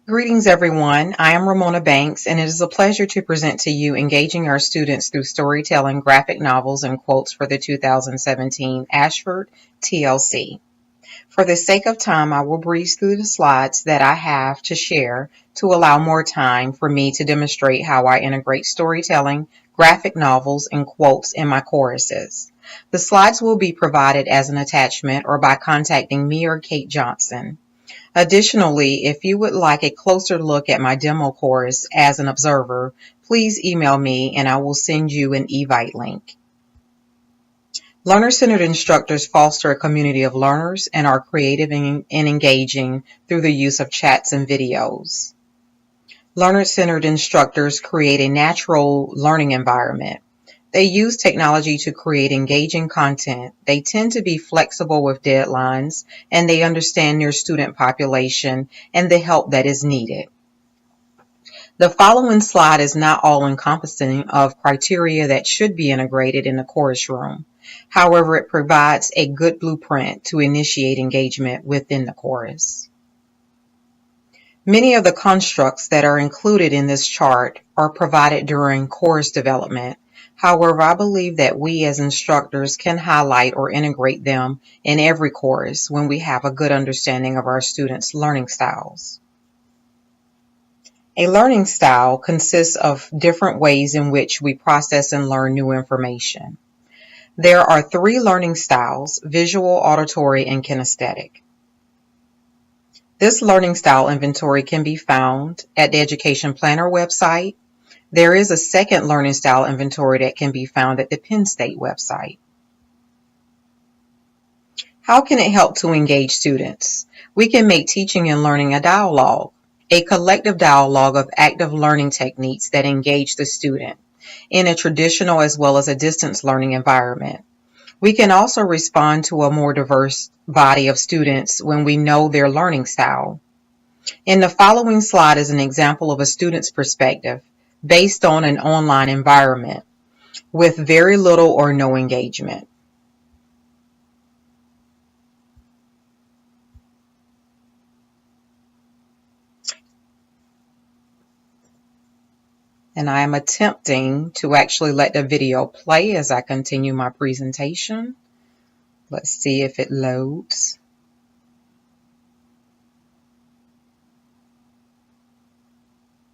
Greetings, everyone. I am Romona Banks, and it is a pleasure to present to you engaging our students through storytelling, graphic novels, and quotes for the 2017 Ashford TLC. For the sake of time, I will breeze through the slides that I have to share to allow more time for me to demonstrate how I integrate storytelling, graphic novels, and quotes in my choruses. The slides will be provided as an attachment or by contacting me or Kate Johnson. Additionally, if you would like a closer look at my demo course as an observer, please email me and I will send you an Evite link. Learner-centered instructors foster a community of learners and are creative and engaging through the use of chats and videos. Learner-centered instructors create a natural learning environment. They use technology to create engaging content. They tend to be flexible with deadlines, and they understand their student population and the help that is needed. The following slide is not all-encompassing of criteria that should be integrated in the chorus room. However, it provides a good blueprint to initiate engagement within the chorus. Many of the constructs that are included in this chart are provided during chorus development. However, I believe that we as instructors can highlight or integrate them in every chorus when we have a good understanding of our students' learning styles. A learning style consists of different ways in which we process and learn new information. There are 3 learning styles: visual, auditory, and kinesthetic. This learning style inventory can be found at the Education Planner website. There is a second learning style inventory that can be found at the Penn State website. How can it help to engage students? We can make teaching and learning a dialogue, a collective dialogue of active learning techniques that engage the student in a traditional as well as a distance learning environment. We can also respond to a more diverse body of students when we know their learning style. In the following slide is an example of a student's perspective based on an online environment with very little or no engagement. And I am attempting to actually let the video play as I continue my presentation. Let's see if it loads.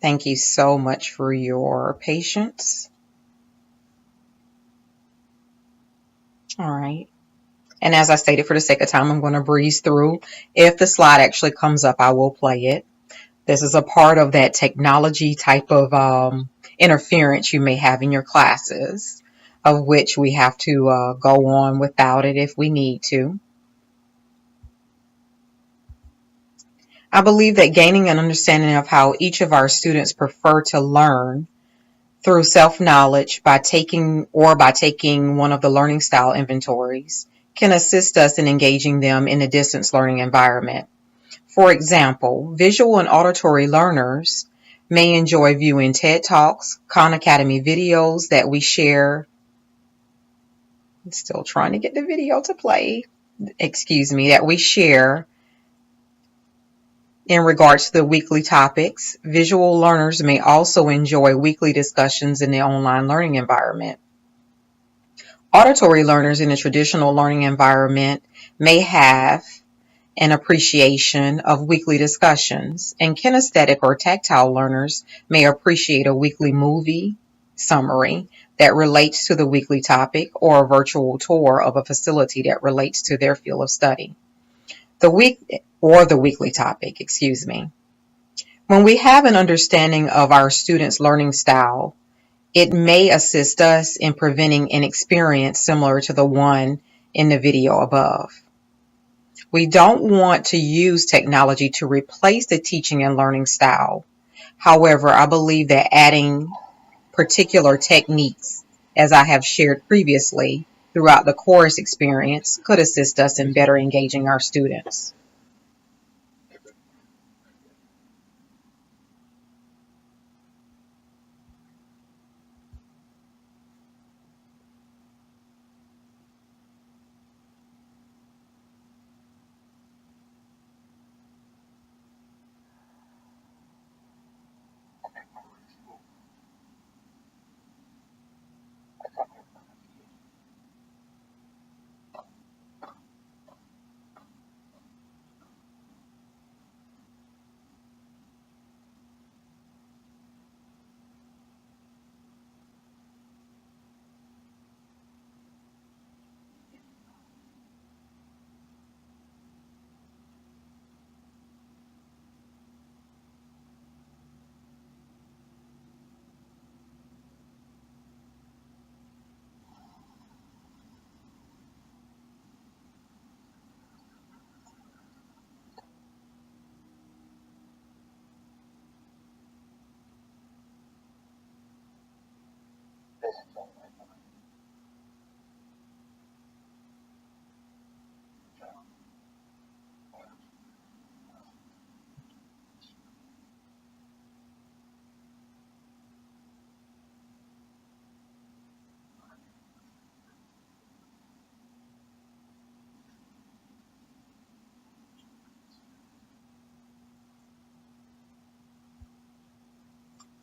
Thank you so much for your patience. All right. And as I stated, for the sake of time, I'm going to breeze through. If the slide actually comes up, I will play it. This is a part of that technology type of interference you may have in your classes, of which we have to go on without it if we need to. I believe that gaining an understanding of how each of our students prefer to learn through self-knowledge by taking one of the learning style inventories can assist us in engaging them in a distance learning environment. For example, visual and auditory learners may enjoy viewing TED Talks, Khan Academy videos that we share. I'm still trying to get the video to play. That we share in regards to the weekly topics. Visual learners may also enjoy weekly discussions in the online learning environment. Auditory learners in a traditional learning environment may have an appreciation of weekly discussions, and kinesthetic or tactile learners may appreciate a weekly movie summary that relates to the weekly topic or a virtual tour of a facility that relates to their field of study. The weekly topic. When we have an understanding of our students' learning style, it may assist us in preventing an experience similar to the one in the video above. We don't want to use technology to replace the teaching and learning style. However, I believe that adding particular techniques, as I have shared previously, throughout the course experience could assist us in better engaging our students.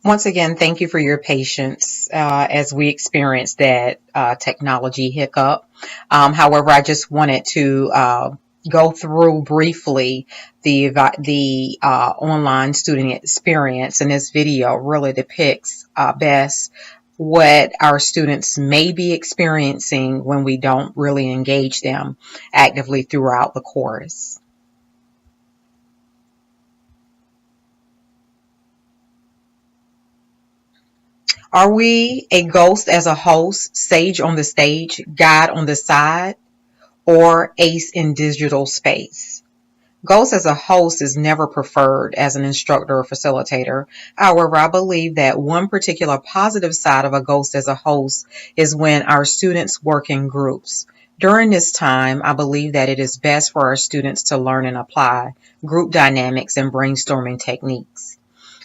Once again, thank you for your patience as we experienced that technology hiccup. However, I just wanted to go through briefly the online student experience, and this video really depicts best what our students may be experiencing when we don't really engage them actively throughout the course. Are we a ghost as a host, sage on the stage, guide on the side, or ace in digital space? Ghost as a host is never preferred as an instructor or facilitator. However, I believe that one particular positive side of a ghost as a host is when our students work in groups. During this time, I believe that it is best for our students to learn and apply group dynamics and brainstorming techniques.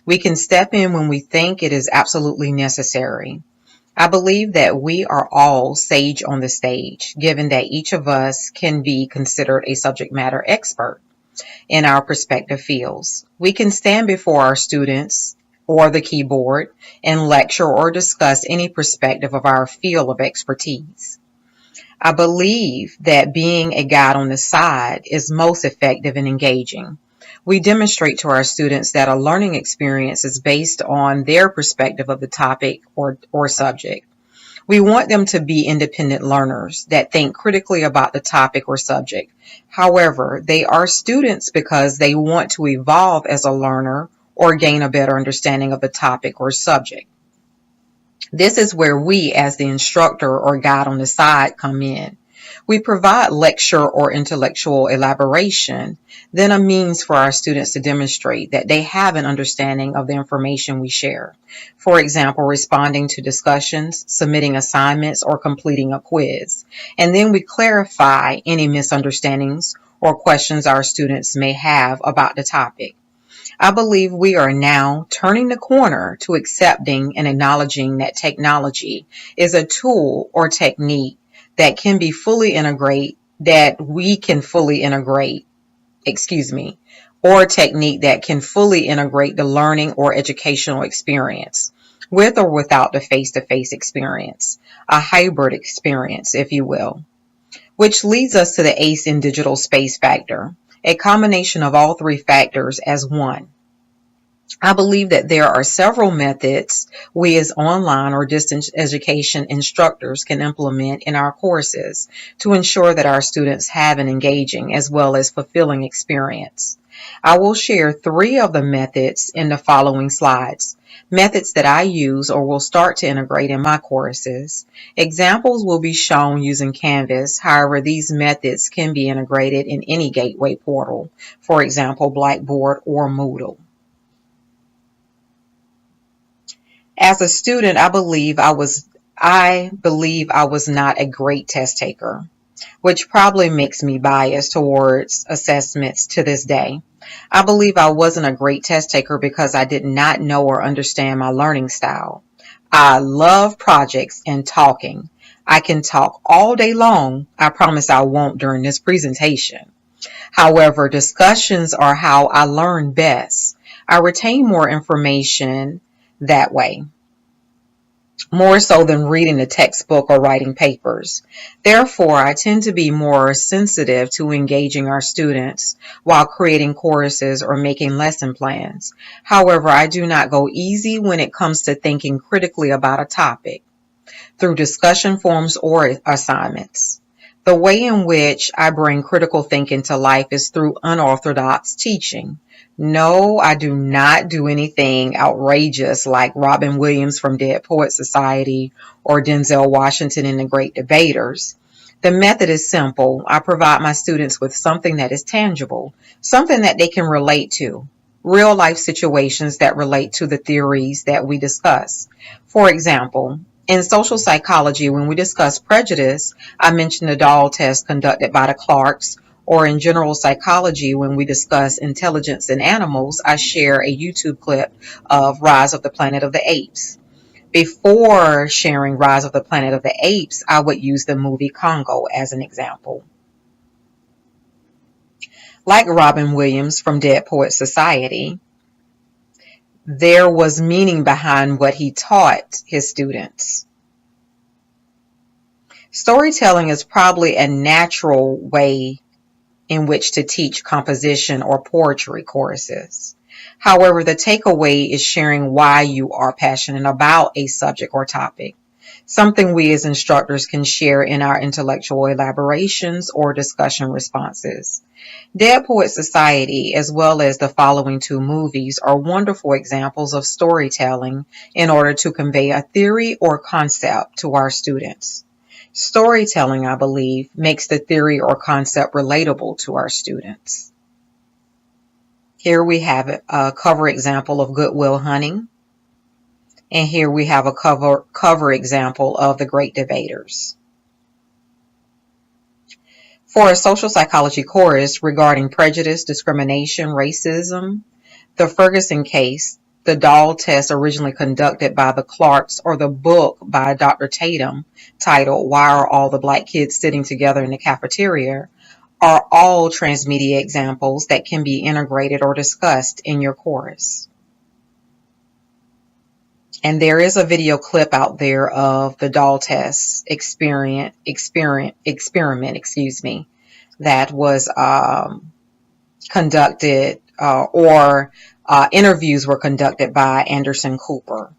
We can step in when we think it is absolutely necessary. I believe that we are all sage on the stage, given that each of us can be considered a subject matter expert in our respective fields. We can stand before our students or the keyboard and lecture or discuss any perspective of our field of expertise. I believe that being a guide on the side is most effective and engaging. We demonstrate to our students that a learning experience is based on their perspective of the topic or subject. We want them to be independent learners that think critically about the topic or subject. However, they are students because they want to evolve as a learner or gain a better understanding of the topic or subject. This is where we, as the instructor or guide on the side, come in. We provide lecture or intellectual elaboration, then a means for our students to demonstrate that they have an understanding of the information we share. For example, responding to discussions, submitting assignments, or completing a quiz. And then we clarify any misunderstandings or questions our students may have about the topic. I believe we are now turning the corner to accepting and acknowledging that technology is a tool or technique that can be fully integrate, that we can fully integrate, or technique that can fully integrate the learning or educational experience with or without the face-to-face experience, a hybrid experience, if you will, which leads us to the ACE in digital space factor, a combination of all three factors as one. I believe that there are several methods we as online or distance education instructors can implement in our courses to ensure that our students have an engaging as well as fulfilling experience. I will share three of the methods in the following slides. Methods that I use or will start to integrate in my courses. Examples will be shown using Canvas. However, these methods can be integrated in any gateway portal, for example, Blackboard or Moodle. As a student, I believe I was not a great test taker, which probably makes me biased towards assessments to this day. I believe I wasn't a great test taker because I did not know or understand my learning style. I love projects and talking. I can talk all day long. I promise I won't during this presentation. However, discussions are how I learn best. I retain more information that way, more so than reading a textbook or writing papers. Therefore, I tend to be more sensitive to engaging our students while creating courses or making lesson plans. However, I do not go easy when it comes to thinking critically about a topic through discussion forums or assignments. The way in which I bring critical thinking to life is through unorthodox teaching. No, I do not do anything outrageous like Robin Williams from Dead Poets Society or Denzel Washington in The Great Debaters. The method is simple. I provide my students with something that is tangible, something that they can relate to, real life situations that relate to the theories that we discuss. For example, in social psychology, when we discuss prejudice, I mentioned the Dahl test conducted by the Clarks, or in general psychology, when we discuss intelligence in animals, I share a YouTube clip of Rise of the Planet of the Apes. Before sharing Rise of the Planet of the Apes, I would use the movie Congo as an example. Like Robin Williams from Dead Poets Society, there was meaning behind what he taught his students. Storytelling is probably a natural way in which to teach composition or poetry courses. However, the takeaway is sharing why you are passionate about a subject or topic, something we as instructors can share in our intellectual elaborations or discussion responses. Dead Poet Society, as well as the following two movies, are wonderful examples of storytelling in order to convey a theory or concept to our students. Storytelling, I believe, makes the theory or concept relatable to our students. Here we have a cover example of Good Will Hunting, and here we have a cover example of The Great Debaters. For a social psychology course regarding prejudice, discrimination, racism, the Ferguson case, the Dahl test originally conducted by the Clarks, or the book by Dr. Tatum titled Why Are All the Black Kids Sitting Together in the Cafeteria, are all transmedia examples that can be integrated or discussed in your course. And there is a video clip out there of the Dahl test experiment, that was conducted, or interviews were conducted by Anderson Cooper.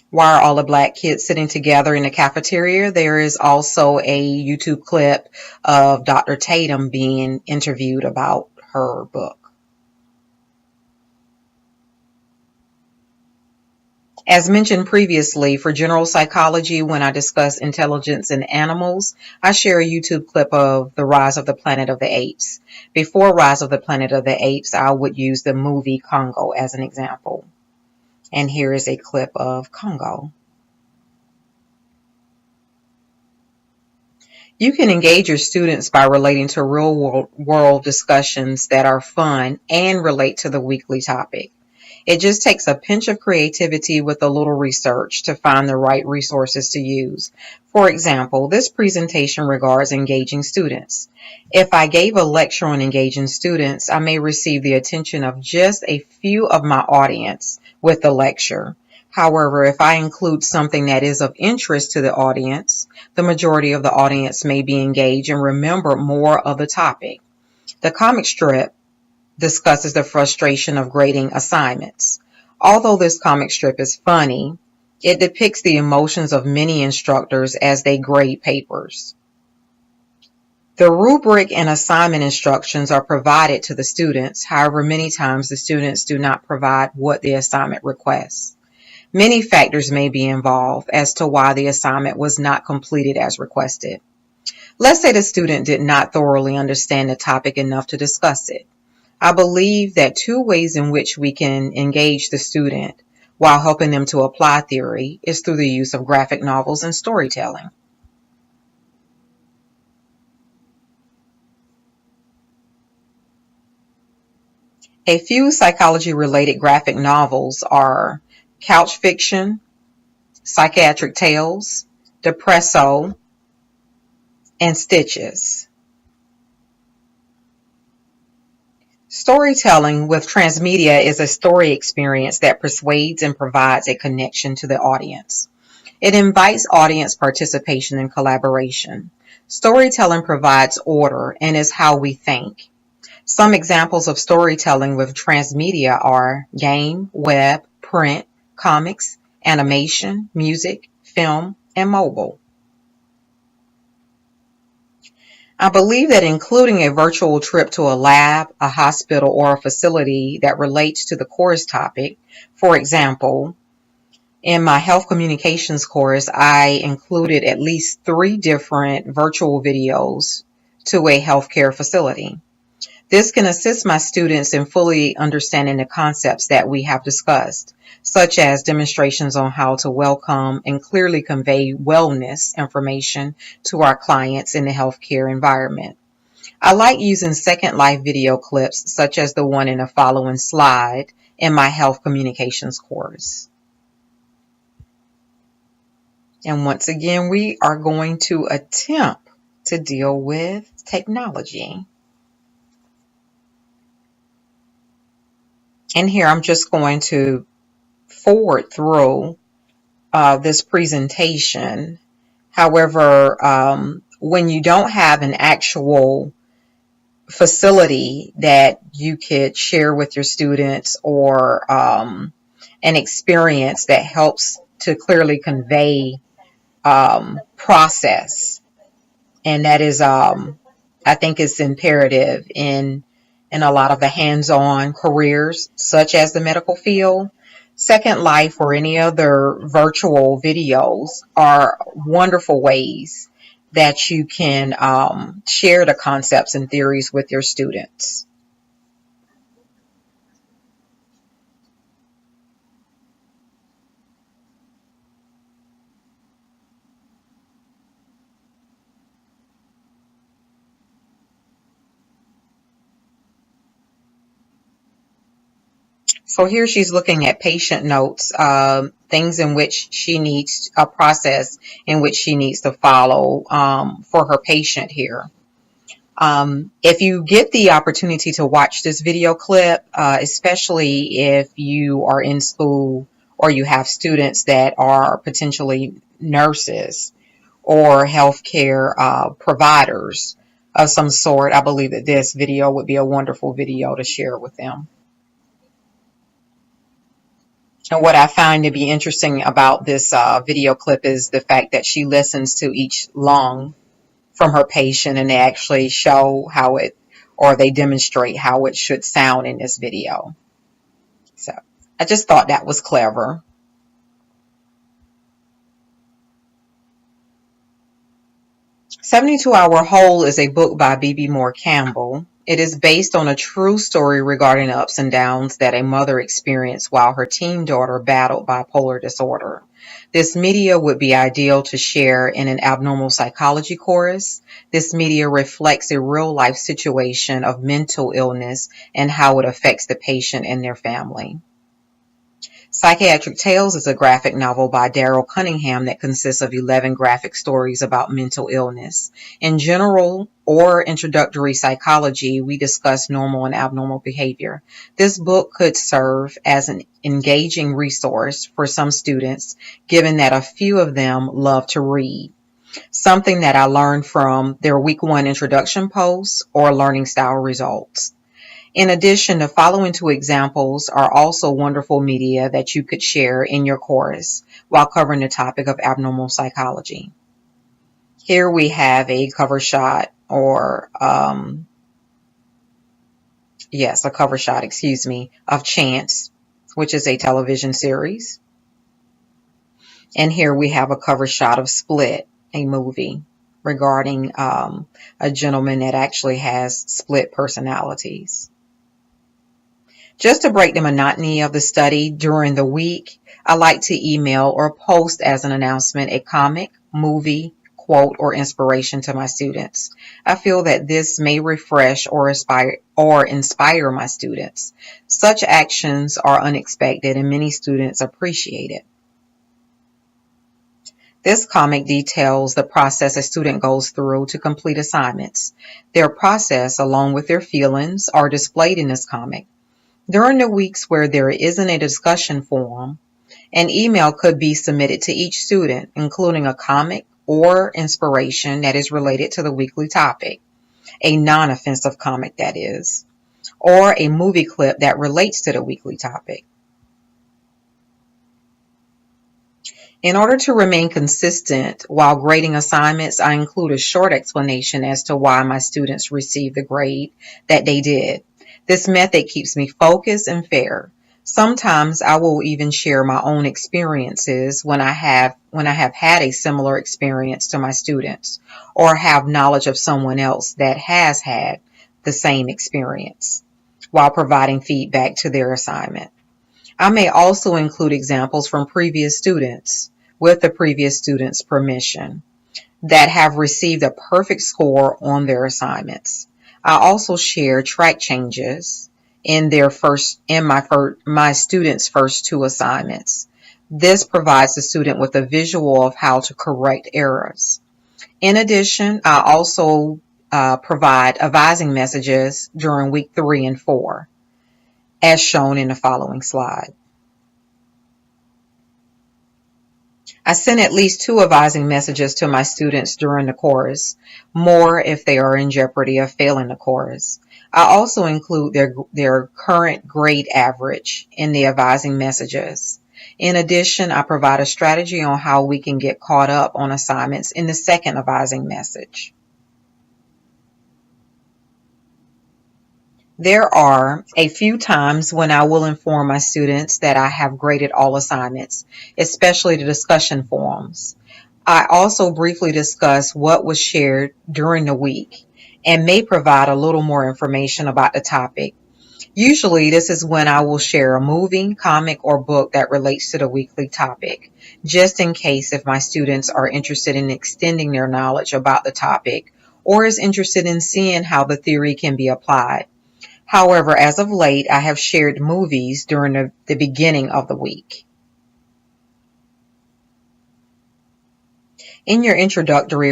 Why are all the black kids sitting together in the cafeteria? There is also a YouTube clip of Dr. Tatum being interviewed about her book. As mentioned previously, for general psychology, when I discuss intelligence in animals, I share a YouTube clip of The Rise of the Planet of the Apes. Before Rise of the Planet of the Apes, I would use the movie Congo as an example. And here is a clip of Congo. You can engage your students by relating to real world discussions that are fun and relate to the weekly topic. It just takes a pinch of creativity with a little research to find the right resources to use. For example, this presentation regards engaging students. If I gave a lecture on engaging students, I may receive the attention of just a few of my audience with the lecture. However, if I include something that is of interest to the audience, the majority of the audience may be engaged and remember more of the topic. The comic strip discusses the frustration of grading assignments. Although this comic strip is funny, it depicts the emotions of many instructors as they grade papers. The rubric and assignment instructions are provided to the students. However, many times the students do not provide what the assignment requests. Many factors may be involved as to why the assignment was not completed as requested. Let's say the student did not thoroughly understand the topic enough to discuss it. I believe that two ways in which we can engage the student while helping them to apply theory is through the use of graphic novels and storytelling. A few psychology-related graphic novels are Couch Fiction, Psychiatric Tales, Depresso, and Stitches. Storytelling with transmedia is a story experience that persuades and provides a connection to the audience. It invites audience participation and collaboration. Storytelling provides order and is how we think. Some examples of storytelling with transmedia are game, web, print, comics, animation, music, film, and mobile. I believe that including a virtual trip to a lab, a hospital, or a facility that relates to the course topic, for example, in my health communications course, I included at least 3 different virtual videos to a healthcare facility. This can assist my students in fully understanding the concepts that we have discussed, such as demonstrations on how to welcome and clearly convey wellness information to our clients in the healthcare environment. I like using Second Life video clips, such as the one in the following slide, in my health communications course. And once again, we are going to attempt to deal with technology. And here I'm just going to forward through this presentation. However, when you don't have an actual facility that you could share with your students, or an experience that helps to clearly convey process, and that is, I think it's imperative in a lot of the hands-on careers such as the medical field. Second Life or any other virtual videos are wonderful ways that you can share the concepts and theories with your students. So here she's looking at patient notes, things in which she needs a process in which she needs to follow for her patient here. If you get the opportunity to watch this video clip, especially if you are in school or you have students that are potentially nurses or healthcare providers of some sort, I believe that this video would be a wonderful video to share with them. And what I find to be interesting about this video clip is the fact that she listens to each lung from her patient, and they actually show how it, or they demonstrate how it should sound in this video. So I just thought that was clever. 72-Hour Whole is a book by B.B. Moore Campbell. It is based on a true story regarding the ups and downs that a mother experienced while her teen daughter battled bipolar disorder. This media would be ideal to share in an abnormal psychology course. This media reflects a real-life situation of mental illness and how it affects the patient and their family. Psychiatric Tales is a graphic novel by Daryl Cunningham that consists of 11 graphic stories about mental illness. In general or introductory psychology, we discuss normal and abnormal behavior. This book could serve as an engaging resource for some students, given that a few of them love to read. Something that I learned from their week 1 introduction posts or learning style results. In addition, the following 2 examples are also wonderful media that you could share in your course while covering the topic of abnormal psychology. Here we have a cover shot, or a cover shot, of Chance, which is a television series. And here we have a cover shot of Split, a movie regarding a gentleman that actually has split personalities. Just to break the monotony of the study during the week, I like to email or post as an announcement a comic, movie, quote, or inspiration to my students. I feel that this may refresh or inspire my students. Such actions are unexpected and many students appreciate it. This comic details the process a student goes through to complete assignments. Their process, along with their feelings, are displayed in this comic. During the weeks where there isn't a discussion forum, an email could be submitted to each student, including a comic or inspiration that is related to the weekly topic, a non-offensive comic that is, or a movie clip that relates to the weekly topic. In order to remain consistent while grading assignments, I include a short explanation as to why my students received the grade that they did. This method keeps me focused and fair. Sometimes I will even share my own experiences when I have had a similar experience to my students, or have knowledge of someone else that has had the same experience, while providing feedback to their assignment. I may also include examples from previous students, with the previous student's permission, that have received a perfect score on their assignments. I also share track changes in my students' first 2 assignments. This provides the student with a visual of how to correct errors. In addition, I also provide advising messages during week 3 and 4. as shown in the following slide. I send at least 2 advising messages to my students during the course, more if they are in jeopardy of failing the course. I also include their current grade average in the advising messages. In addition, I provide a strategy on how we can get caught up on assignments in the second advising message. There are a few times when I will inform my students that I have graded all assignments, especially the discussion forums. I also briefly discuss what was shared during the week and may provide a little more information about the topic. Usually, this is when I will share a movie, comic, or book that relates to the weekly topic, just in case if my students are interested in extending their knowledge about the topic or is interested in seeing how the theory can be applied. However, as of late, I have shared movies during the beginning of the week. In your introductory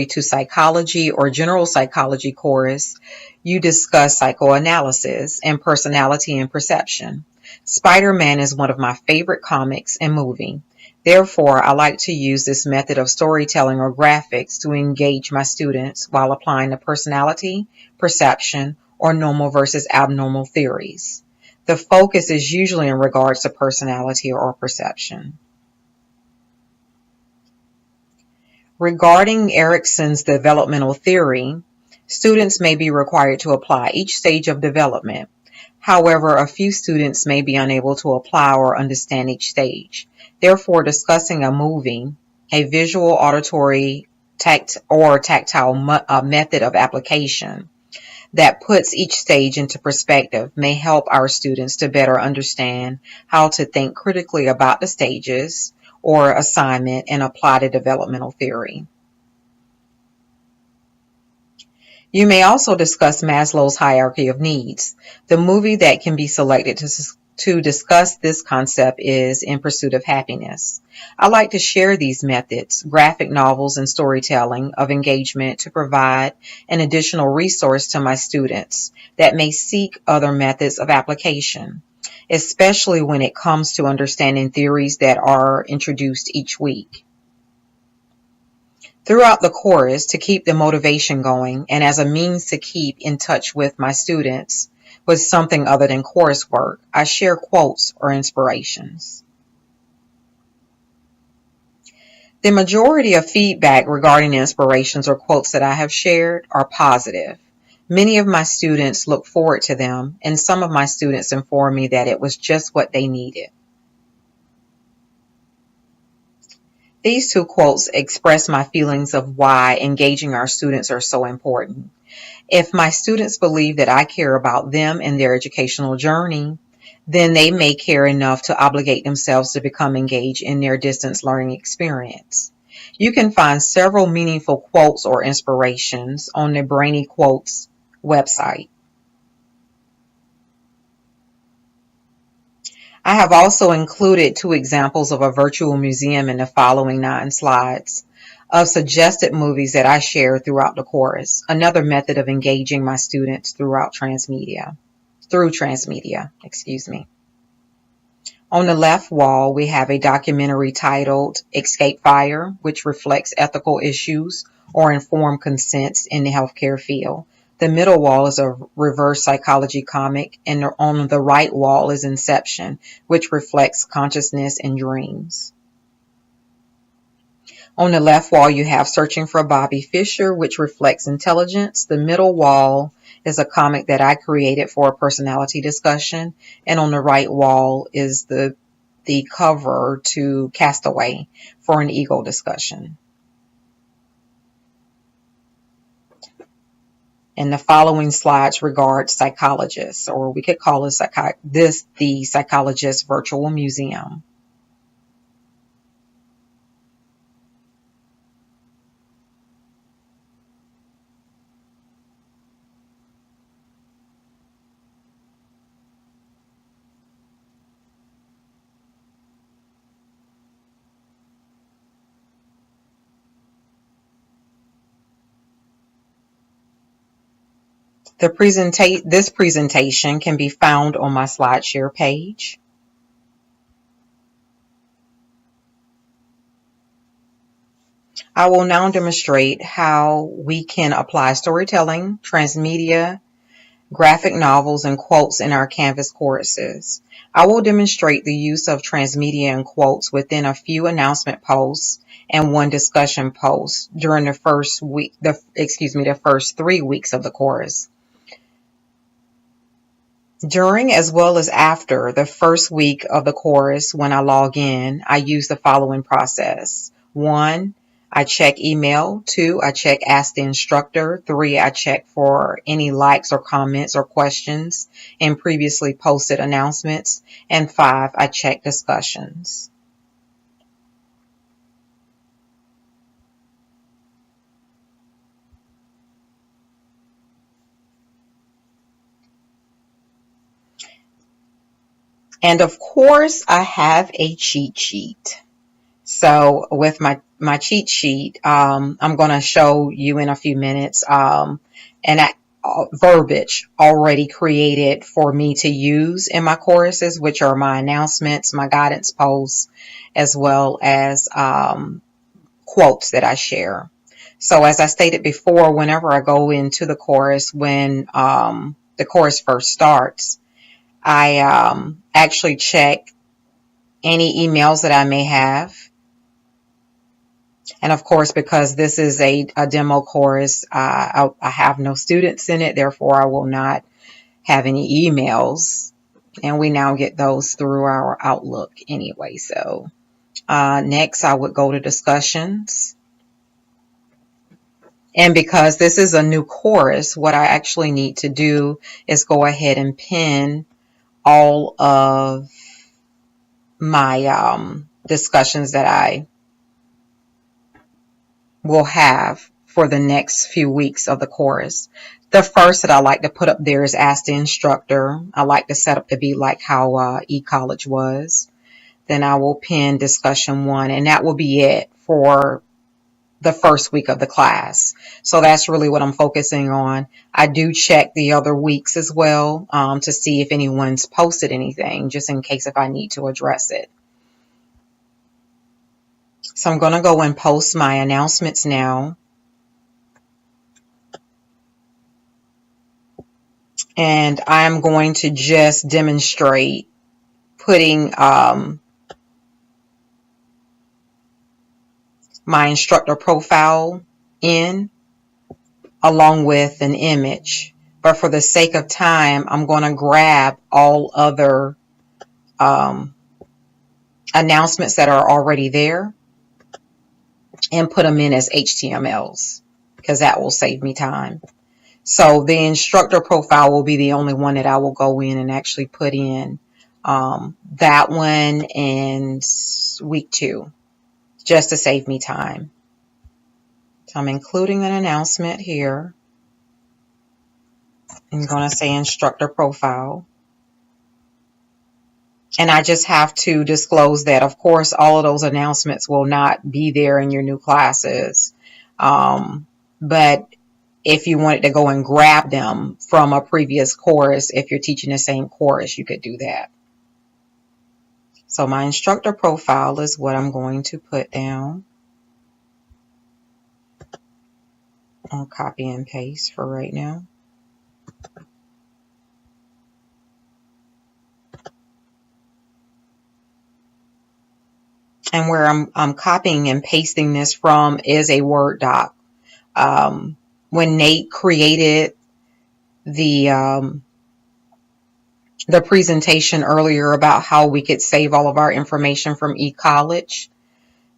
to psychology or general psychology course, you discuss psychoanalysis and personality and perception. Spider-Man is one of my favorite comics and movie. Therefore, I like to use this method of storytelling or graphics to engage my students while applying the personality, perception, or normal versus abnormal theories. The focus is usually in regards to personality or perception. Regarding Erikson's developmental theory, students may be required to apply each stage of development. However, a few students may be unable to apply or understand each stage. Therefore, discussing a movie, a visual, auditory, tactile method of application that puts each stage into perspective may help our students to better understand how to think critically about the stages or assignment and apply the developmental theory. You may also discuss Maslow's hierarchy of needs. The movie that can be selected to discuss this concept is In Pursuit of Happiness. I like to share these methods, graphic novels and storytelling of engagement to provide an additional resource to my students that may seek other methods of application, especially when it comes to understanding theories that are introduced each week. Throughout the course, to keep the motivation going and as a means to keep in touch with my students with something other than coursework, I share quotes or inspirations. The majority of feedback regarding the inspirations or quotes that I have shared are positive. Many of my students look forward to them, and some of my students inform me that it was just what they needed. These 2 quotes express my feelings of why engaging our students are so important. If my students believe that I care about them and their educational journey, then they may care enough to obligate themselves to become engaged in their distance learning experience. You can find several meaningful quotes or inspirations on the Brainy Quotes website. I have also included 2 examples of a virtual museum in the following 9 slides of suggested movies that I share throughout the course, another method of engaging my students through transmedia. On the left wall, we have a documentary titled Escape Fire, which reflects ethical issues or informed consents in the healthcare field. The middle wall is a reverse psychology comic, and on the right wall is Inception, which reflects consciousness and dreams. On the left wall, you have Searching for Bobby Fischer, which reflects intelligence. The middle wall is a comic that I created for a personality discussion. And on the right wall is the cover to Castaway for an ego discussion. And the following slides regard psychologists, or we could call it the Psychologist Virtual Museum. This presentation can be found on my SlideShare page. I will now demonstrate how we can apply storytelling, transmedia, graphic novels, and quotes in our Canvas courses. I will demonstrate the use of transmedia and quotes within a few announcement posts and one discussion post during the first 3 weeks of the course. During as well as after the first week of the course, when I log in, I use the following process. 1, I check email. 2, I check Ask the Instructor. 3, I check for any likes or comments or questions in previously posted announcements. And 5, I check discussions. And of course, I have a cheat sheet. So with my cheat sheet, I'm going to show you in a few minutes, verbiage already created for me to use in my courses, which are my announcements, my guidance posts, as well as quotes that I share. So as I stated before, whenever I go into the course, when the course first starts, I actually check any emails that I may have. And of course, because this is a demo course, I have no students in it. Therefore, I will not have any emails. And we now get those through our Outlook anyway. So next, I would go to discussions. And because this is a new course, what I actually need to do is go ahead and pin all of my discussions that I will have for the next few weeks of the course. The first that I like to put up there is Ask the Instructor. I like the setup to be like how eCollege was. Then I will pin discussion 1, and that will be it for the first week of the class. So that's really what I'm focusing on. I do check the other weeks as well to see if anyone's posted anything, just in case if I need to address it. So I'm going to go and post my announcements now. And I'm going to just demonstrate putting my instructor profile in along with an image. But for the sake of time, I'm going to grab all other announcements that are already there and put them in as HTMLs, because that will save me time. So the instructor profile will be the only one that I will go in and actually put in that one and week 2, just to save me time. So I'm including an announcement here. I'm going to say instructor profile. And I just have to disclose that, of course, all of those announcements will not be there in your new classes. But if you wanted to go and grab them from a previous course, if you're teaching the same course, you could do that. So my instructor profile is what I'm going to put down. I'll copy and paste for right now. And where I'm copying and pasting this from is a Word doc. When Nate created the presentation earlier about how we could save all of our information from eCollege,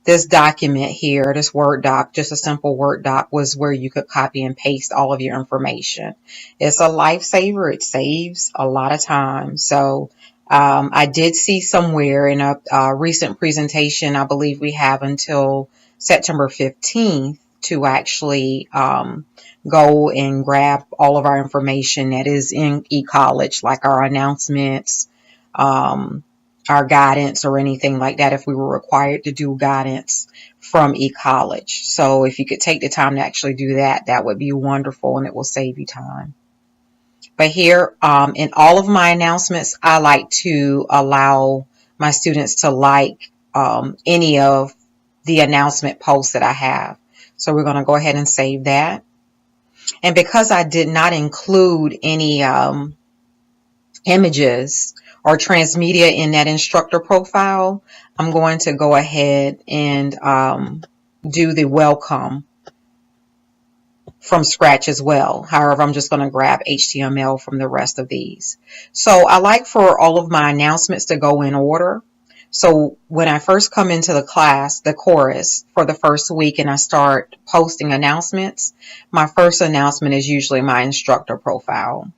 this document here, this Word doc, just a simple Word doc, was where you could copy and paste all of your information. It's a lifesaver. It saves a lot of time. So I did see somewhere in a recent presentation, I believe we have until September 15th to actually go and grab all of our information that is in eCollege, like our announcements, our guidance or anything like that, if we were required to do guidance from eCollege. So if you could take the time to actually do that, that would be wonderful, and it will save you time. But here, in all of my announcements, I like to allow my students to like any of the announcement posts that I have. So we're going to go ahead and save that. And because I did not include any images or transmedia in that instructor profile, I'm going to go ahead and do the welcome from scratch as well. However, I'm just going to grab HTML from the rest of these. So I like for all of my announcements to go in order. So when I first come into the class, the chorus for the first week, and I start posting announcements, my first announcement is usually my instructor profile.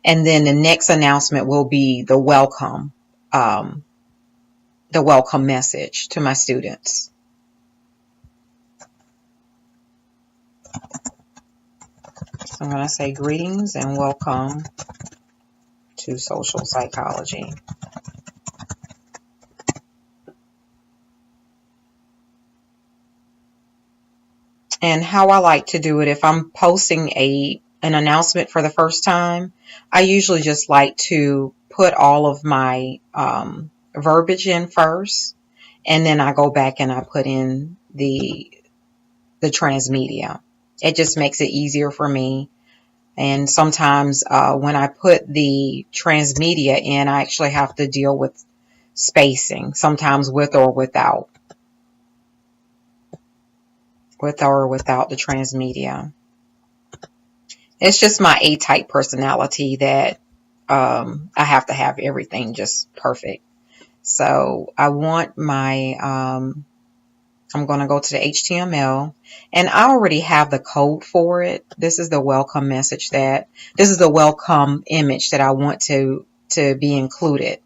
And then the next announcement will be the welcome message to my students. So I'm going to say greetings and welcome to social psychology. And how I like to do it, if I'm posting an announcement for the first time, I usually just like to put all of my verbiage in first, and then I go back and I put in the transmedia. It just makes it easier for me. And sometimes when I put the transmedia in, I actually have to deal with spacing, sometimes with or without the transmedia. It's just my A-type personality that I have to have everything just perfect. So I want my, I'm going to go to the HTML, and I already have the code for it. This is the welcome message this is the welcome image that I want to be included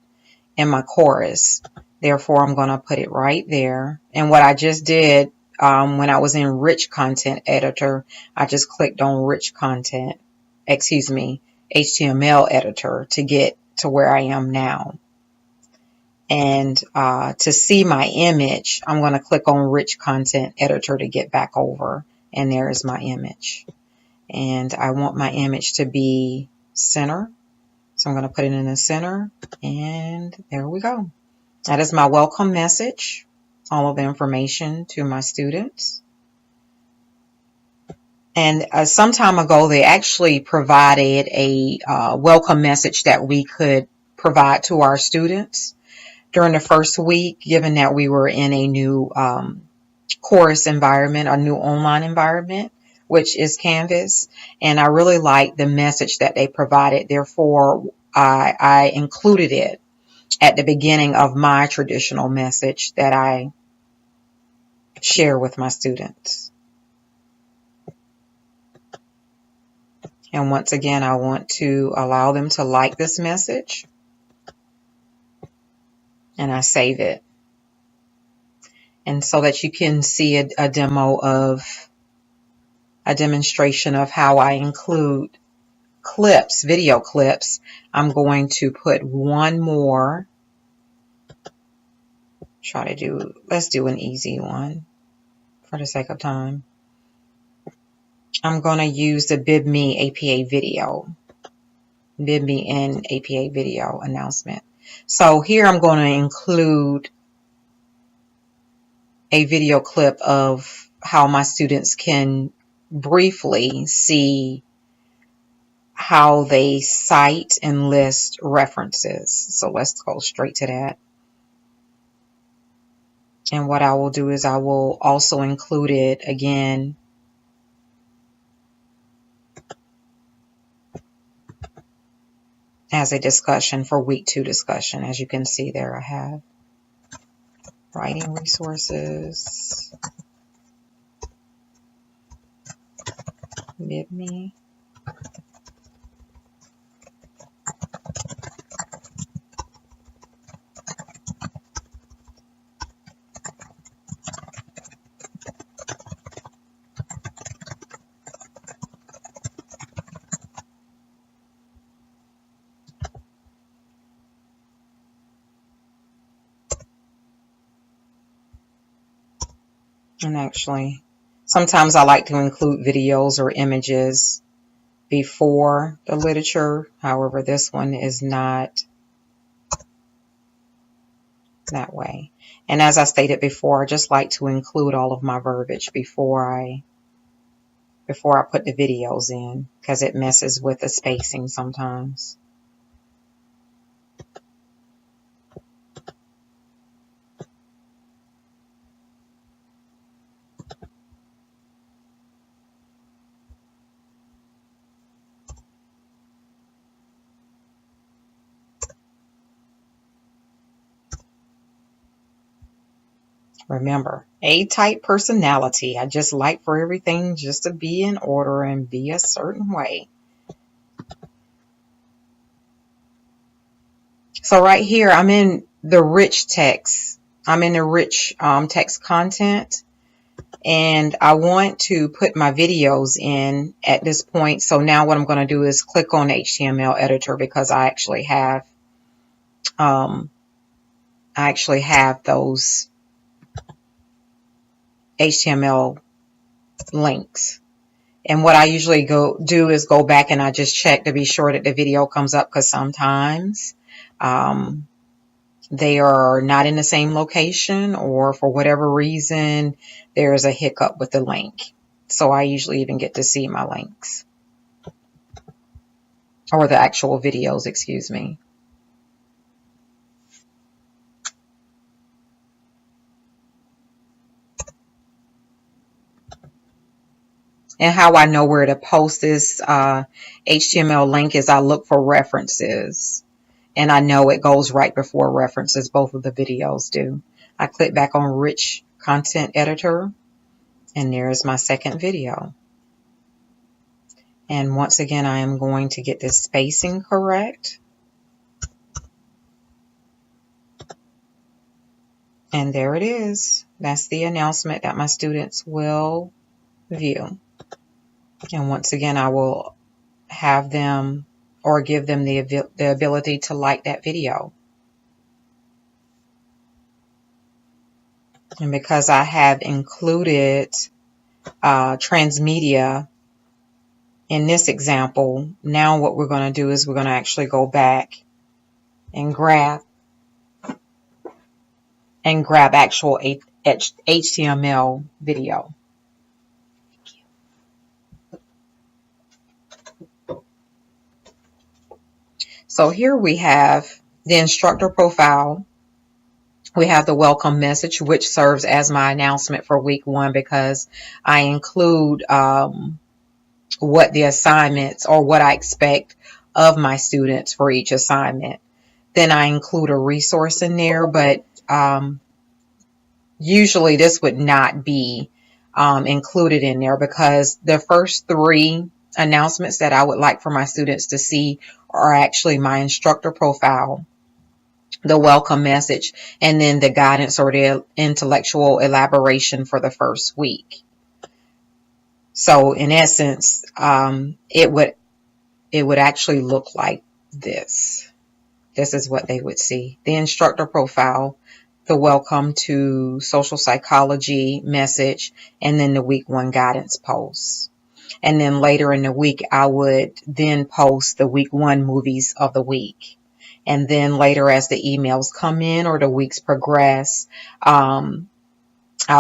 in my chorus. Therefore, I'm going to put it right there. And what I just did, when I was in Rich Content Editor, I just clicked on Rich Content, HTML Editor to get to where I am now. And to see my image, I'm going to click on Rich Content Editor to get back over. And there is my image. And I want my image to be center. So I'm going to put it in the center. And there we go. That is my welcome message. All of the information to my students. And some time ago, they actually provided a welcome message that we could provide to our students during the first week, given that we were in a new course environment, a new online environment, which is Canvas. And I really liked the message that they provided. Therefore, I included it at the beginning of my traditional message that I share with my students. And once again, I want to allow them to like this message. And I save it. And so that you can see a demonstration of how I include clips, video clips, I'm going to put one more. Let's do an easy one for the sake of time. I'm going to use the BibMe APA video. BibMe and APA video announcement. So here I'm going to include a video clip of how my students can briefly see how they cite and list references. So let's go straight to that. And what I will do is I will also include it again as a discussion for week 2 discussion. As you can see there, I have writing resources, BibMe. And actually, sometimes I like to include videos or images before the literature. However, this one is not that way. And as I stated before, I just like to include all of my verbiage before I put the videos in, because it messes with the spacing sometimes. Remember, A-type personality. I just like for everything just to be in order and be a certain way. So right here, I'm in the rich text. I'm in the rich text content. And I want to put my videos in at this point. So now what I'm going to do is click on HTML editor, because I actually have those HTML links. And what I usually do is go back and I just check to be sure that the video comes up, because sometimes they are not in the same location, or for whatever reason there's a hiccup with the link. So I usually even get to see my links, or the actual videos, excuse me. And how I know where to post this HTML link is I look for references. And I know it goes right before references. Both of the videos do. I click back on Rich Content Editor. And there's my second video. And once again, I am going to get this spacing correct. And there it is. That's the announcement that my students will view. And once again, I will have them or give them the ability to like that video. And because I have included transmedia in this example, now what we're going to do is we're going to actually go back and grab actual HTML video. So here we have the instructor profile. We have the welcome message, which serves as my announcement for week 1, because I include what the assignments or what I expect of my students for each assignment. Then I include a resource in there, but usually this would not be included in there, because the first 3 announcements that I would like for my students to see are actually my instructor profile, the welcome message, and then the guidance or the intellectual elaboration for the first week. So in essence, it would actually look like this. This is what they would see. The instructor profile, the welcome to social psychology message, and then the week 1 guidance post. And then later in the week, I would then post the week 1 movies of the week. And then later, as the emails come in or the weeks progress, I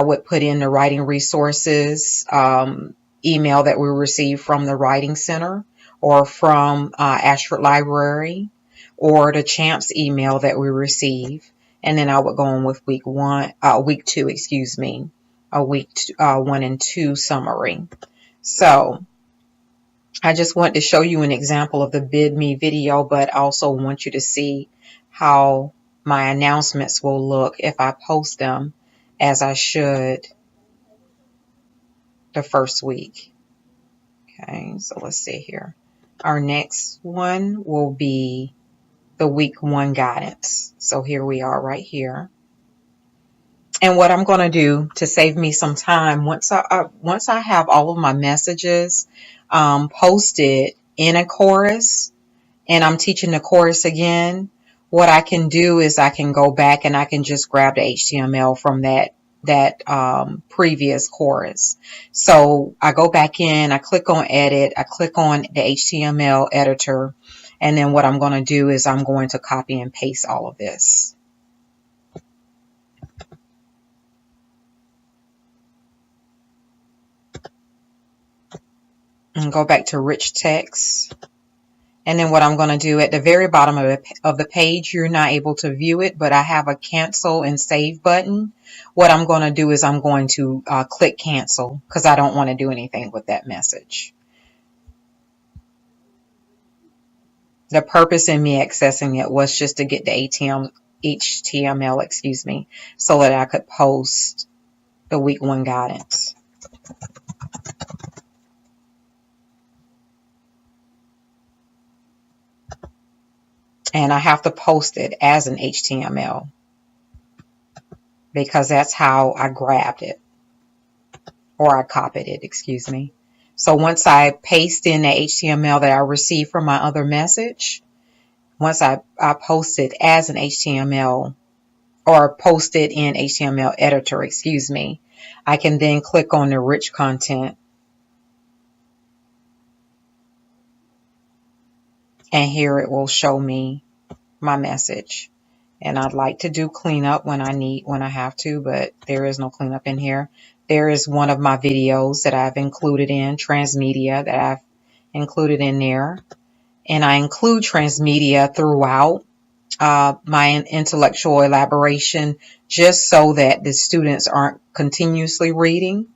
would put in the writing resources email that we received from the Writing Center or from Ashford Library, or the Champs email that we receive. And then I would go on with week 2, excuse me, a week 1 and 2 summary. So I just want to show you an example of the Bid Me video, but also want you to see how my announcements will look if I post them as I should the first week. Okay, so let's see here. Our next one will be the week 1 guidance. So here we are right here. And what I'm going to do to save me some time, once I have all of my messages posted in a course, and I'm teaching the course again, what I can do is I can go back and I can just grab the HTML from that that previous chorus. So I go back in, I click on edit, I click on the HTML editor, and then what I'm going to do is I'm going to copy and paste all of this. And go back to rich text. And then what I'm going to do at the very bottom of the page, you're not able to view it, but I have a cancel and save button. What I'm going to do is I'm going to click cancel because I don't want to do anything with that message. The purpose in me accessing it was just to get the HTML, so that I could post the week 1 guidance. And I have to post it as an HTML because that's how I grabbed it, or I copied it, So once I paste in the HTML that I received from my other message, once I post it as an HTML, or post it in HTML editor, I can then click on the rich content, and here it will show me my message. And I'd like to do cleanup when I have to, but there is no cleanup in here. There is one of my videos that I've included in transmedia that I've included in there. And I include transmedia throughout my intellectual elaboration, just so that the students aren't continuously reading.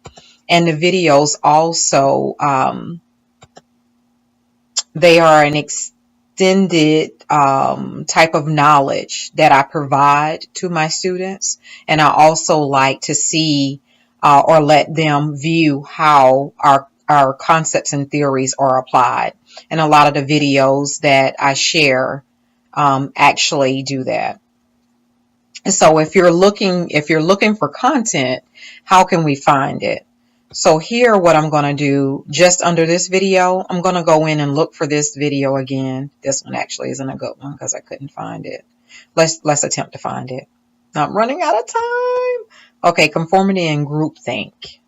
And the videos also, they are an extended type of knowledge that I provide to my students. And I also like to see or let them view how our concepts and theories are applied. And a lot of the videos that I share actually do that. And so if you're looking for content, how can we find it? So here, what I'm going to do, just under this video, I'm going to go in and look for this video again. This one actually isn't a good one because I couldn't find it. Let's attempt to find it. I'm running out of time. Okay, conformity and groupthink.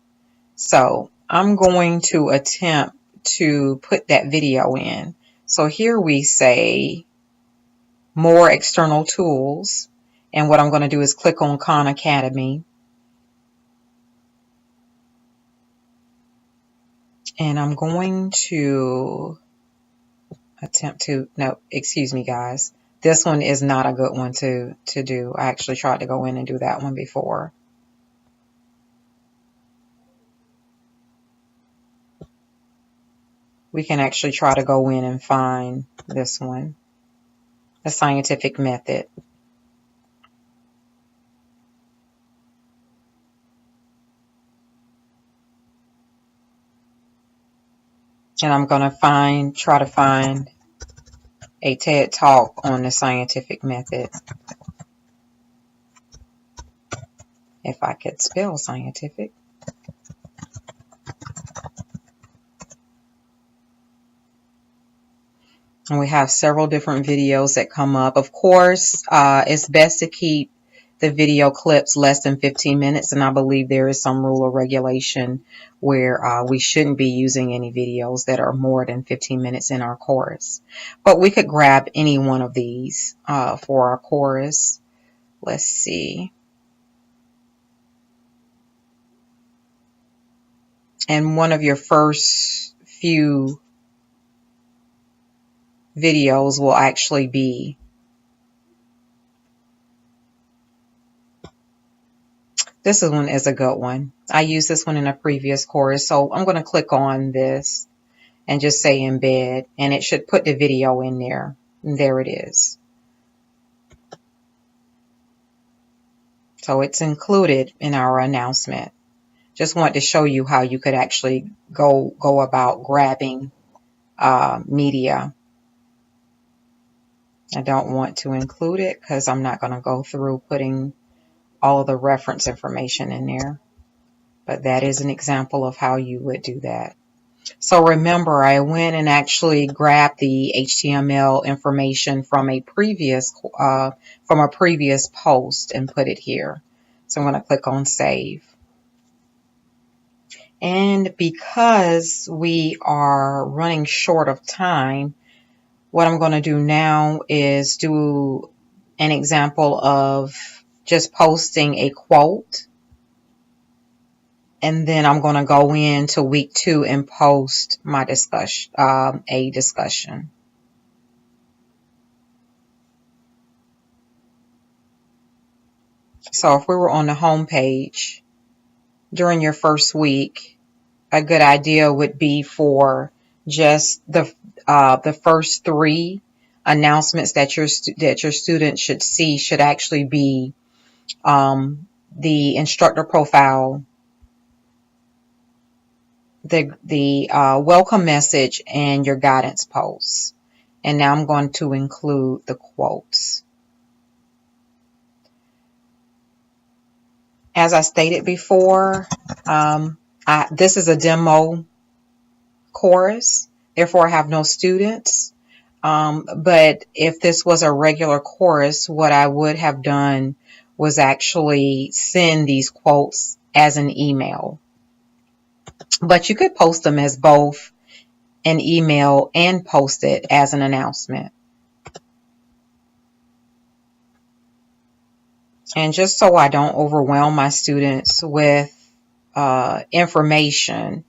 So I'm going to attempt to put that video in. So here we say more external tools. And what I'm going to do is click on Khan Academy. And I'm going to attempt to, no, excuse me, guys. This one is not a good one to do. I actually tried to go in and do that one before. We can actually try to go in and find this one, the scientific method. And I'm going to try to find a TED Talk on the scientific method. If I could spell scientific. And we have several different videos that come up. Of course, it's best to keep the video clips less than 15 minutes. And I believe there is some rule or regulation where we shouldn't be using any videos that are more than 15 minutes in our course. But we could grab any one of these for our course. Let's see. And one of your first few videos will actually be this one is a good one. I used this one in a previous course, so I'm going to click on this and just say embed, and it should put the video in there. And there it is. So it's included in our announcement. Just want to show you how you could actually go about grabbing media. I don't want to include it because I'm not going to go through putting all of the reference information in there. But that is an example of how you would do that. So remember, I went and actually grabbed the HTML information from a previous post and put it here. So I'm going to click on save. And because we are running short of time, what I'm going to do now is do an example of just posting a quote. And then I'm going to go into week 2 and post my discussion, a discussion. So if we were on the home page during your first week, a good idea would be for just the first 3 announcements that your student should see should actually be the instructor profile, the welcome message, and your guidance posts. And now I'm going to include the quotes. As I stated before, this is a demo course, therefore I have no students. But if this was a regular course, what I would have done was actually send these quotes as an email. But you could post them as both an email and post it as an announcement. And just so I don't overwhelm my students with information,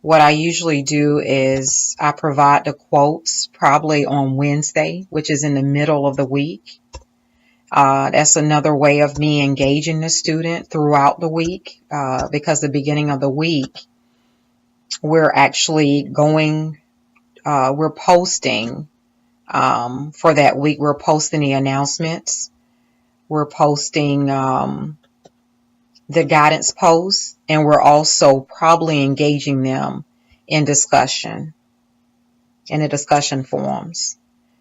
what I usually do is I provide the quotes probably on Wednesday, which is in the middle of the week. That's another way of me engaging the student throughout the week, because the beginning of the week, we're actually we're posting for that week. We're posting the announcements. We're posting the guidance posts, and we're also probably engaging them in discussion, in the discussion forums.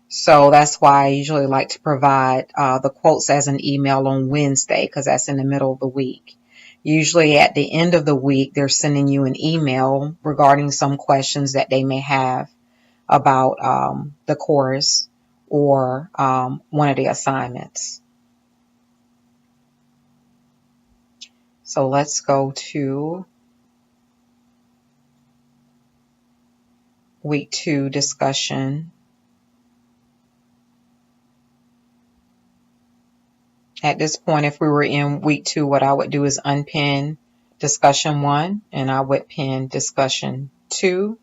So that's why I usually like to provide the quotes as an email on Wednesday, because that's in the middle of the week. Usually at the end of the week, they're sending you an email regarding some questions that they may have about the course or one of the assignments. So let's go to week 2 discussion. At this point, if we were in week 2, what I would do is unpin discussion 1 and I would pin discussion 2.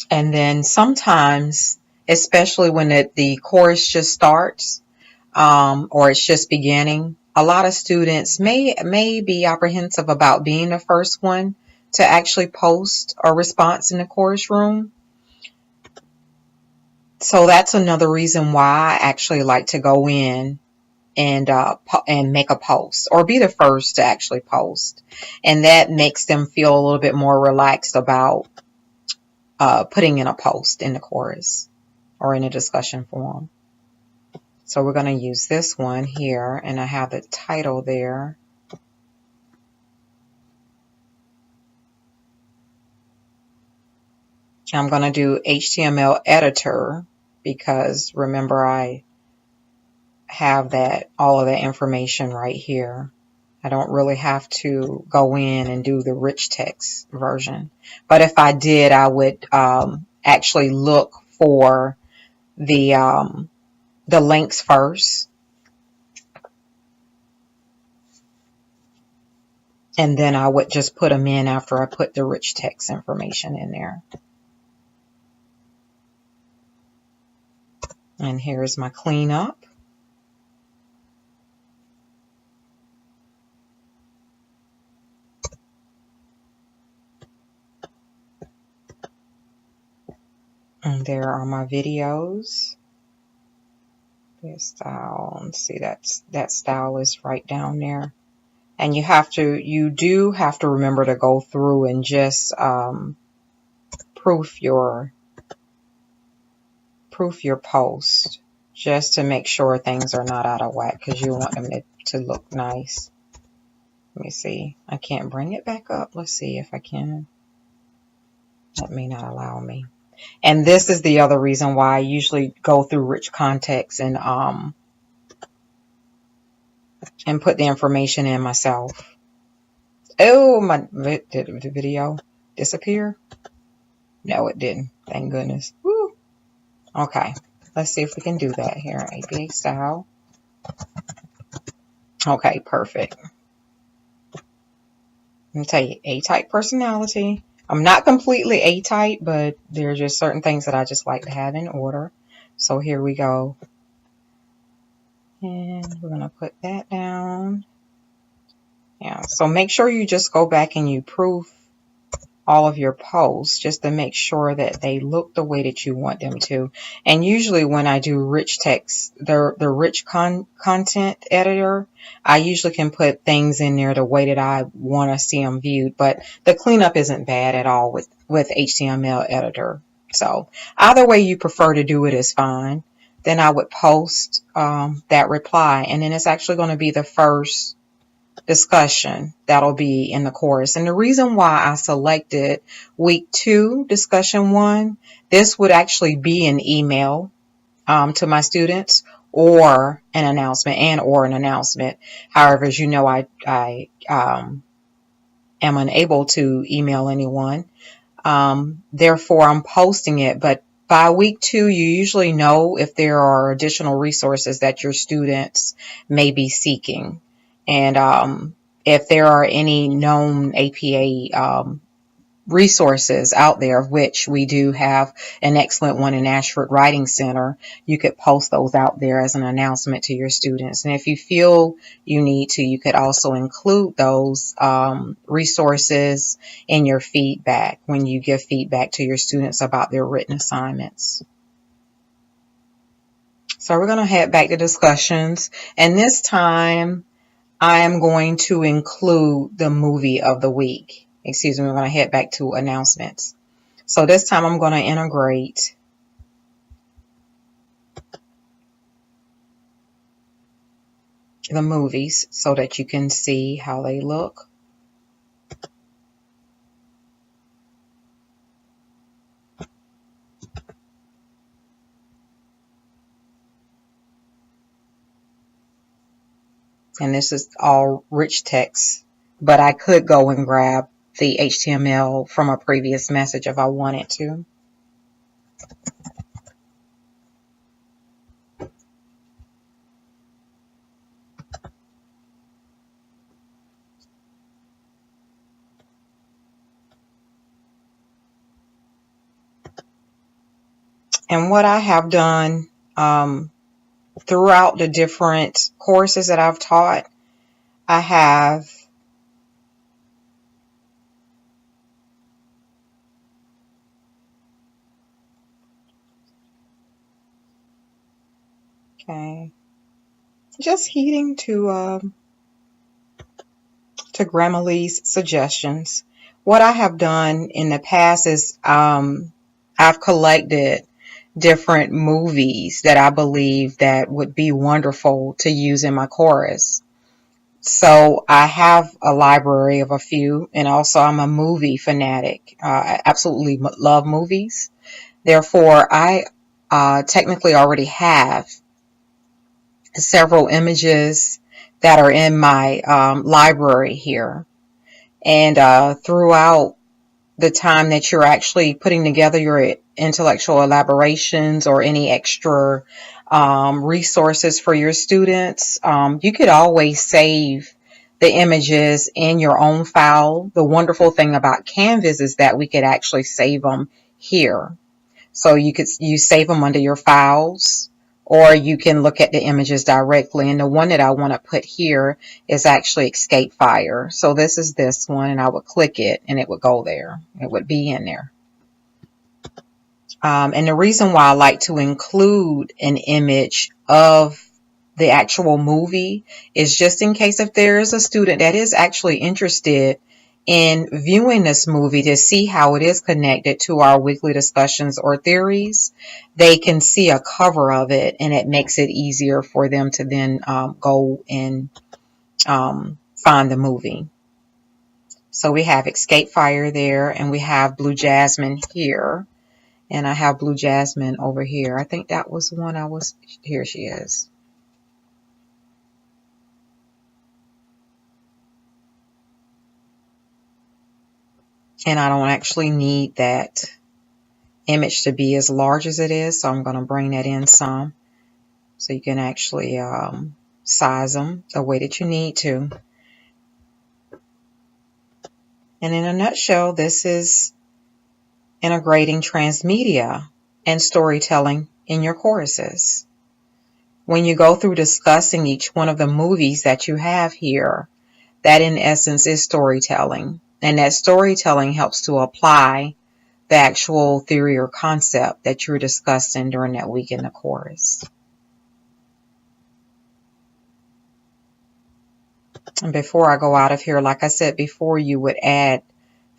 And then sometimes, especially when the course just starts or it's just beginning, a lot of students may be apprehensive about being the first one to actually post a response in the course room. So that's another reason why I actually like to go in and make a post or be the first to actually post. And that makes them feel a little bit more relaxed about putting in a post in the course or in a discussion forum. So we're going to use this one here, and I have the title there. I'm going to do HTML editor because remember I have all of that information right here. I don't really have to go in and do the rich text version. But if I did, I would actually look for the links first. And then I would just put them in after I put the rich text information in there. And here's my cleanup. And there are my videos. There's style. Let's see, that style is right down there. And you do have to remember to go through and just proof your post, just to make sure things are not out of whack, because you want them to look nice. Let me see. I can't bring it back up. Let's see if I can. That may not allow me. And this is the other reason why I usually go through rich context and put the information in myself. Oh, did the video disappear? No, it didn't. Thank goodness. Woo. Okay, let's see if we can do that here. APA style. Okay, perfect. Let me tell you, A-type personality. I'm not completely A-type, but there are just certain things that I just like to have in order. So here we go. And we're going to put that down. Yeah, so make sure you just go back and you proof all of your posts just to make sure that they look the way that you want them to. And usually when I do rich text, the rich content editor, I usually can put things in there the way that I want to see them viewed. But the cleanup isn't bad at all with HTML editor. So either way you prefer to do it is fine. Then I would post that reply, and then it's actually going to be the first discussion that'll be in the course. And the reason why I selected week 2, discussion 1, this would actually be an email to my students or an announcement. However, as you know, I am unable to email anyone. Therefore, I'm posting it. But by week 2, you usually know if there are additional resources that your students may be seeking. And if there are any known APA resources out there, of which we do have an excellent one in Ashford Writing Center, you could post those out there as an announcement to your students. And if you feel you need to, you could also include those resources in your feedback when you give feedback to your students about their written assignments. So we're going to head back to discussions, and this time I am going to include the movie of the week. Excuse me, we're going to head back to announcements. So this time I'm going to integrate the movies so that you can see how they look. And this is all rich text, but I could go and grab the HTML from a previous message if I wanted to. And what I have done throughout the different courses that I've taught, I have just heeding to Grammarly's suggestions. What I have done in the past is I've collected different movies that I believe that would be wonderful to use in my chorus. So I have a library of a few, and also I'm a movie fanatic. I absolutely love movies. Therefore, I technically already have several images that are in my library here. And throughout the time that you're actually putting together your intellectual elaborations or any extra resources for your students, you could always save the images in your own file. The wonderful thing about Canvas is that we could actually save them here. So you save them under your files, or you can look at the images directly. And the one that I want to put here is actually Escape Fire. So this is this one, and I would click it and it would go there. It would be in there. And the reason why I like to include an image of the actual movie is just in case if there is a student that is actually interested in viewing this movie to see how it is connected to our weekly discussions or theories, they can see a cover of it, and it makes it easier for them to then go and find the movie. So we have Escape Fire there, and we have Blue Jasmine here. And I have Blue Jasmine over here. I think that was one I was, here she is. And I don't actually need that image to be as large as it is, so I'm going to bring that in some so you can actually size them the way that you need to. And in a nutshell, this is integrating transmedia and storytelling in your courses. When you go through discussing each one of the movies that you have here, that in essence is storytelling. And that storytelling helps to apply the actual theory or concept that you're discussing during that week in the course. And before I go out of here, like I said before, you would add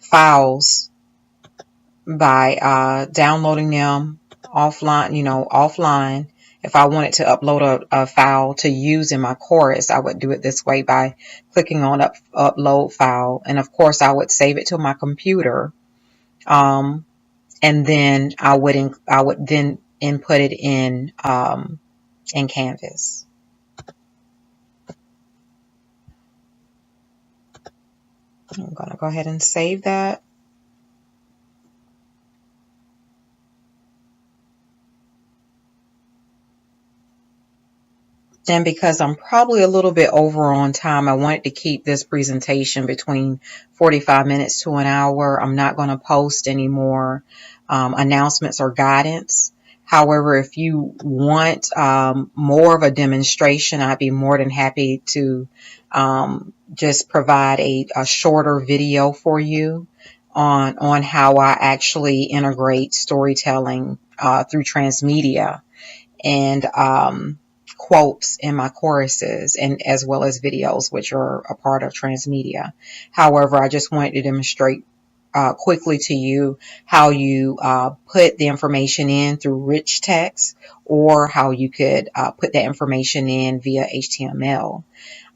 files by downloading them offline. If I wanted to upload a file to use in my course, I would do it this way by clicking on upload file. And of course, I would save it to my computer. And then I would then input it in Canvas. I'm going to go ahead and save that. And because I'm probably a little bit over on time, I wanted to keep this presentation between 45 minutes to an hour. I'm not going to post any more announcements or guidance. However, if you want more of a demonstration, I'd be more than happy to just provide a shorter video for you on how I actually integrate storytelling through transmedia and quotes in my choruses, and as well as videos, which are a part of transmedia. However, I just wanted to demonstrate quickly to you how you put the information in through rich text, or how you could put that information in via HTML.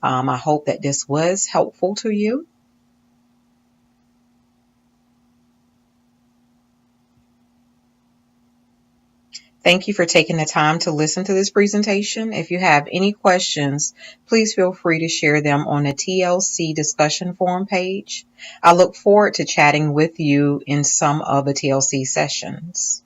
I hope that this was helpful to you. Thank you for taking the time to listen to this presentation. If you have any questions, please feel free to share them on the TLC discussion forum page. I look forward to chatting with you in some of the TLC sessions.